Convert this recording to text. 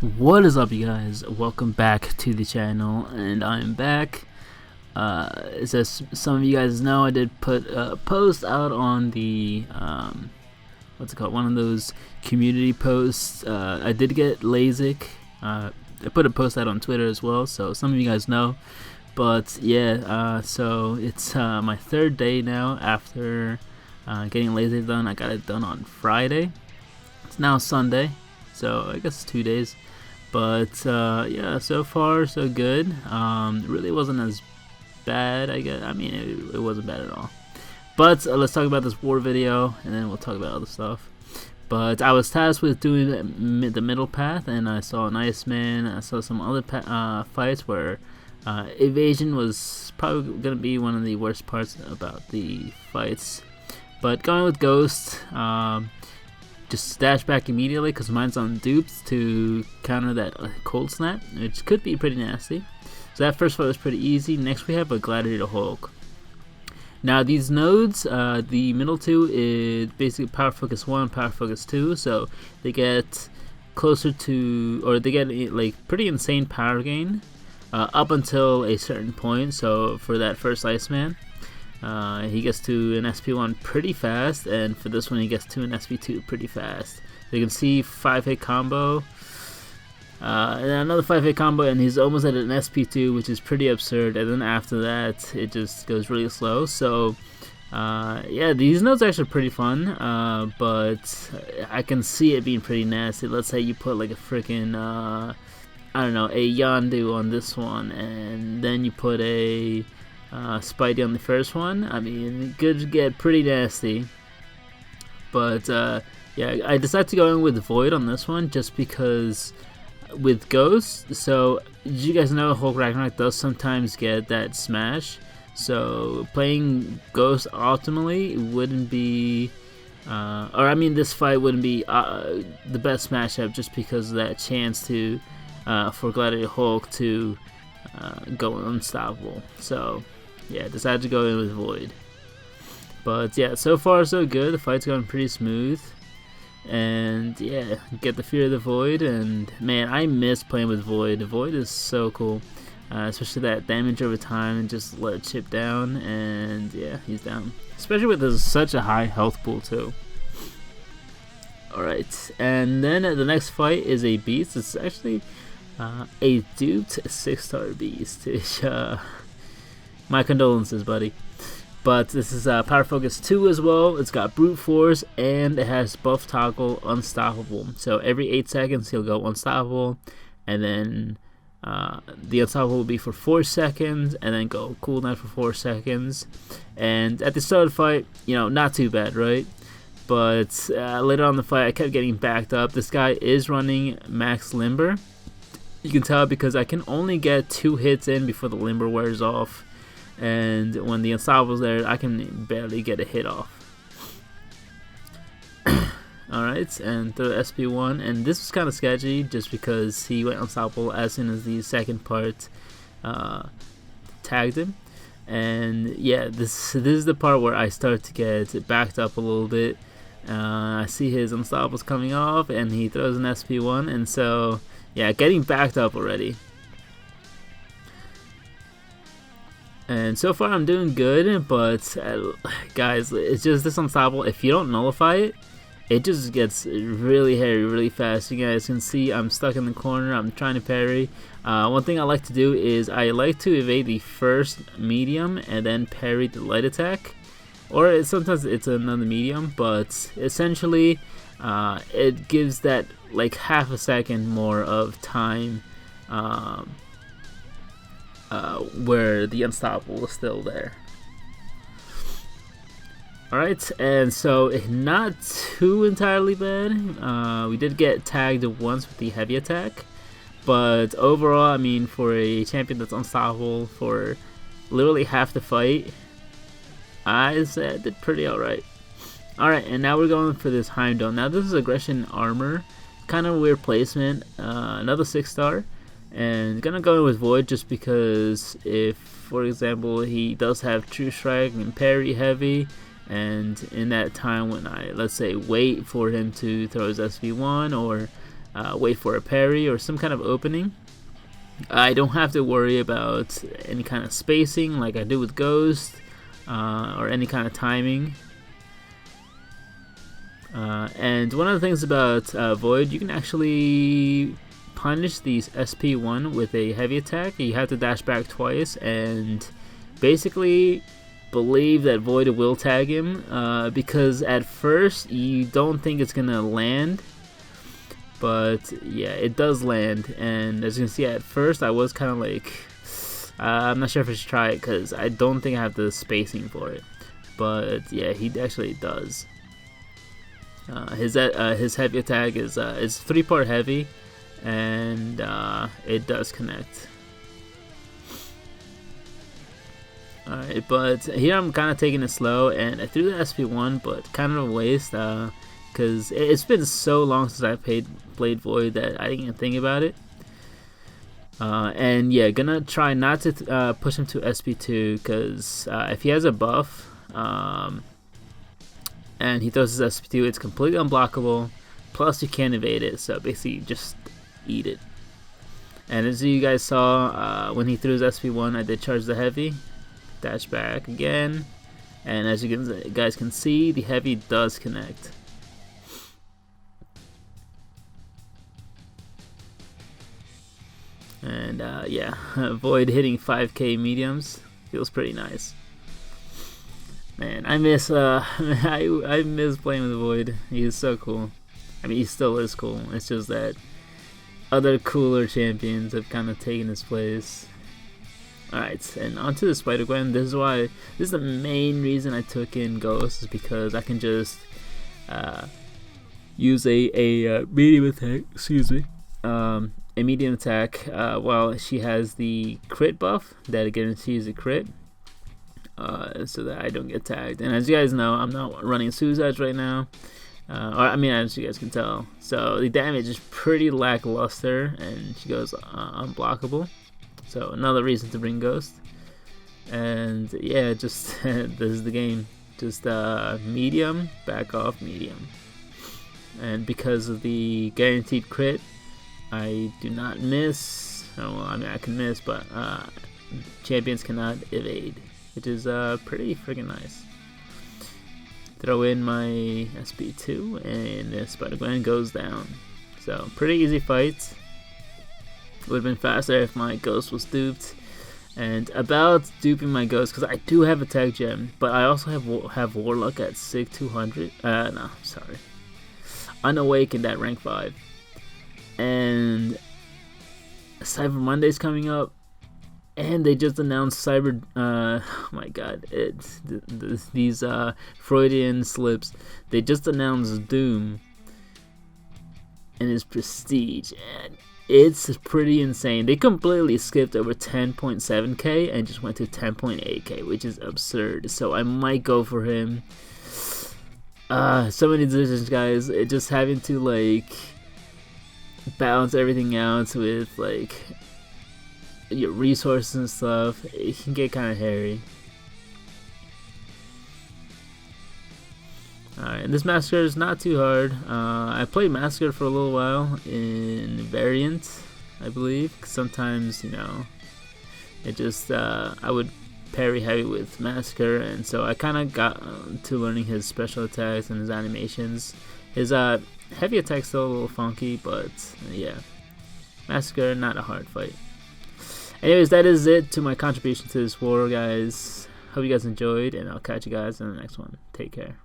What is up, you guys? Welcome back to the channel, and I'm back. As some of you guys know, I did put a post out on the what's it called? One of those community posts. I did get LASIK. I put a post out on Twitter as well, so some of you guys know. But yeah, so it's my third day now after getting LASIK done. I got it done on Friday. It's now Sunday, so I guess 2 days. But yeah, so far so good. It really wasn't as bad, I guess. I mean, it wasn't bad at all. But let's talk about this war video, and then we'll talk about other stuff. But I was tasked with doing the middle path, and I saw an Iceman. I saw some other fights where evasion was probably going to be one of the worst parts about the fights. But going with Ghost, just dash back immediately because mine's on dupes to counter that cold snap, which could be pretty nasty. So that first fight was pretty easy. Next we have a Gladiator Hulk. Now these nodes, the middle two is basically Power Focus 1, Power Focus 2, so they get closer to, or they get like pretty insane power gain up until a certain point. So for that first Iceman, he gets to an SP1 pretty fast, and for this one he gets to an SP2 pretty fast. So you can see 5-hit combo, and then another 5-hit combo, and he's almost at an SP2, which is pretty absurd. And then after that it just goes really slow. So yeah, these nodes are actually pretty fun, but I can see it being pretty nasty. Let's say you put like a freaking I don't know, a Yondu on this one, and then you put a Spidey on the first one. I mean, it could get pretty nasty. But yeah, I decided to go in with Void on this one just because with Ghost. So you guys know Hulk Ragnarok does sometimes get that smash. So playing Ghost optimally wouldn't be, or I mean, this fight wouldn't be the best matchup just because of that chance to for Gladiator Hulk to go unstoppable. So yeah, decided to go in with Void. But yeah, so far so good. The fight's going pretty smooth. And yeah, get the Fear of the Void. And man, I miss playing with Void. Void is so cool. Especially that damage over time and just let it chip down. And yeah, he's down. Especially with such a high health pool too. Alright, and then the next fight is a Beast. It's actually a duped 6-star Beast. My condolences, buddy. But this is Power Focus 2 as well. It's got Brute Force, and it has buff toggle Unstoppable. So every 8 seconds he'll go Unstoppable, and then the Unstoppable will be for 4 seconds, and then go cooldown for 4 seconds. And at the start of the fight, you know, not too bad, right? But later on in the fight, I kept getting backed up. This guy is running max Limber. You can tell because I can only get 2 hits in before the Limber wears off. And when the Unstoppable's there, I can barely get a hit off. Alright, and throw SP1. And this was kind of sketchy just because he went Unstoppable as soon as the second part tagged him. And yeah, this is the part where I start to get backed up a little bit. I see his Unstoppables coming off, and he throws an SP1. And so, yeah, getting backed up already. And so far I'm doing good, but guys, it's just this Unstoppable. If you don't nullify it, it just gets really hairy really fast. You guys can see I'm stuck in the corner. I'm trying to parry. One thing I like to do is I like to evade the first medium and then parry the light attack. Or sometimes it's another medium, but essentially it gives that like half a second more of time where the Unstoppable is still there. Alright, and so not too entirely bad. We did get tagged once with the heavy attack, but overall, I mean, for a champion that's unstoppable for literally half the fight, I said did pretty alright. Alright, and now we're going for this Heimdall. Now this is Aggression Armor, kind of weird placement, another 6-star. And gonna go in with Void just because if, for example, he does have True Strike and parry heavy, and in that time when I, let's say, wait for him to throw his SV1 or wait for a parry or some kind of opening. I don't have to worry about any kind of spacing like I do with Ghost, or any kind of timing. And one of the things about Void, you can actually punish these SP1 with a heavy attack. You have to dash back twice and basically believe that Void will tag him, because at first you don't think it's gonna land, but yeah, it does land. And as you can see, at first I was kind of like, I'm not sure if I should try it because I don't think I have the spacing for it, but yeah, he actually does. His heavy attack is 3-part heavy, and it does connect. Alright, but here I'm kind of taking it slow, and I threw the SP1, but kind of a waste, because it's been so long since I played Void that I didn't even think about it. And yeah, gonna try not to push him to SP2, because if he has a buff, and he throws his SP2, it's completely unblockable, plus you can't evade it, so basically just eat it. And as you guys saw, when he threw his SP1, I did charge the heavy, dash back again, and as you guys can see, the heavy does connect. And yeah, Void hitting 5k mediums feels pretty nice. Man, I miss I miss playing with Void. He is so cool. I mean, he still is cool. It's just that other cooler champions have kind of taken his place. Alright, and onto the Spider-Gwen. This is the main reason I took in Ghost, is because I can just use a medium attack, a medium attack, while she has the crit buff that guarantees a crit, so that I don't get tagged. And as you guys know, I'm not running Suicides right now, or I mean, as you guys can tell, so the damage is pretty lackluster, and she goes unblockable. So another reason to bring Ghost. And yeah, just this is the game. Just medium, back off medium. And because of the guaranteed crit, I do not miss. Oh, well, I mean, I can miss, but champions cannot evade, which is pretty freaking nice. Throw in my SP2, and the Spider-Gwen goes down. So pretty easy fight. Would have been faster if my Ghost was duped. And about duping my Ghost, because I do have a tag gem, but I also have Warlock at SIG 200. No, sorry, Unawakened at rank 5. And Cyber Monday's coming up, and they just announced Cyber. Oh my God, it's these Freudian slips. They just announced Doom and his Prestige, and it's pretty insane. They completely skipped over 10.7k and just went to 10.8k, which is absurd. So I might go for him. So many decisions, guys. It just having to like balance everything out with like your resources and stuff. It can get kind of hairy. Alright, and this Massacre is not too hard. I played Massacre for a little while in Variant, I believe. Sometimes, you know, it just, I would parry heavy with Massacre, and so I kind of got to learning his special attacks and his animations. His heavy attack's still a little funky, but yeah, Massacre, not a hard fight. Anyways, that is it to my contribution to this war, guys. Hope you guys enjoyed, and I'll catch you guys in the next one. Take care.